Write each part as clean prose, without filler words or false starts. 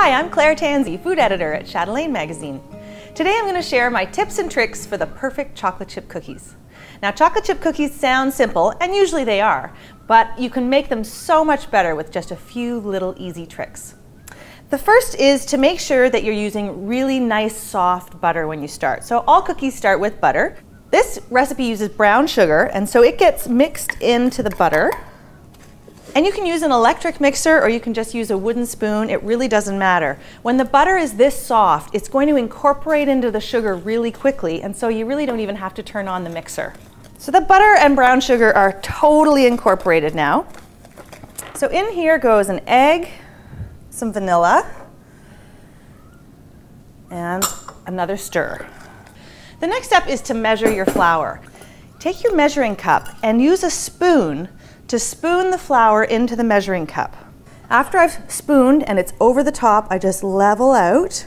Hi, I'm Claire Tansey, food editor at Chatelaine magazine. Today I'm going to share my tips and tricks for the perfect chocolate chip cookies. Now, chocolate chip cookies sound simple, and usually they are, but you can make them so much better with just a few little easy tricks. The first is to make sure that you're using really nice soft butter when you start. So all cookies start with butter. This recipe uses brown sugar, and so it gets mixed into the butter. And you can use an electric mixer or you can just use a wooden spoon. It really doesn't matter. When the butter is this soft, it's going to incorporate into the sugar really quickly, and so you really don't even have to turn on the mixer. So the butter and brown sugar are totally incorporated now. So in here goes an egg, some vanilla, and another stir. The next step is to measure your flour. Take your measuring cup and use a spoon to spoon the flour into the measuring cup. After I've spooned and it's over the top, I just level out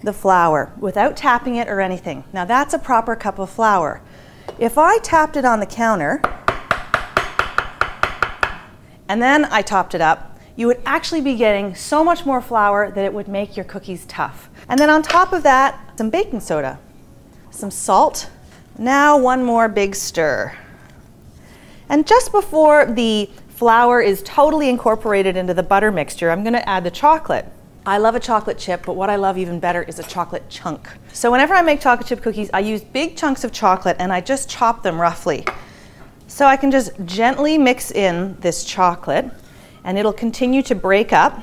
the flour without tapping it or anything. Now that's a proper cup of flour. If I tapped it on the counter and then I topped it up, you would actually be getting so much more flour that it would make your cookies tough. And then on top of that, some baking soda, some salt. Now one more big stir. And just before the flour is totally incorporated into the butter mixture, I'm going to add the chocolate. I love a chocolate chip, but what I love even better is a chocolate chunk. So whenever I make chocolate chip cookies, I use big chunks of chocolate and I just chop them roughly. So I can just gently mix in this chocolate and it'll continue to break up.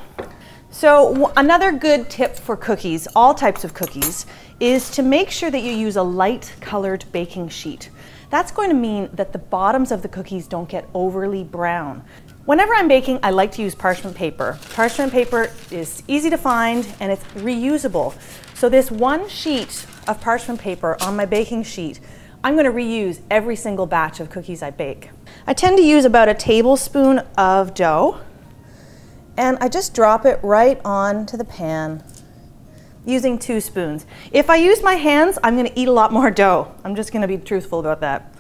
So another good tip for cookies, all types of cookies, is to make sure that you use a light colored baking sheet. That's going to mean that the bottoms of the cookies don't get overly brown. Whenever I'm baking, I like to use parchment paper. Parchment paper is easy to find and it's reusable. So this one sheet of parchment paper on my baking sheet, I'm going to reuse every single batch of cookies I bake. I tend to use about a tablespoon of dough and I just drop it right onto the pan using 2 spoons. If I use my hands, I'm going to eat a lot more dough. I'm just going to be truthful about that.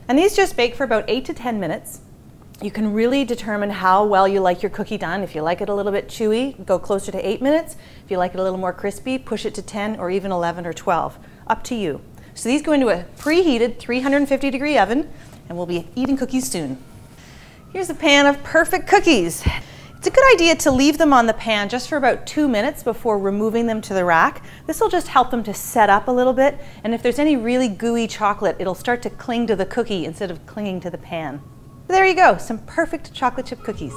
And these just bake for about 8 to 10 minutes. You can really determine how well you like your cookie done. If you like it a little bit chewy, go closer to 8 minutes. If you like it a little more crispy, push it to 10 or even 11 or 12. Up to you. So these go into a preheated 350-degree oven, and we'll be eating cookies soon. Here's a pan of perfect cookies. It's a good idea to leave them on the pan just for about 2 minutes before removing them to the rack. This will just help them to set up a little bit, and if there's any really gooey chocolate, it'll start to cling to the cookie instead of clinging to the pan. There you go, some perfect chocolate chip cookies.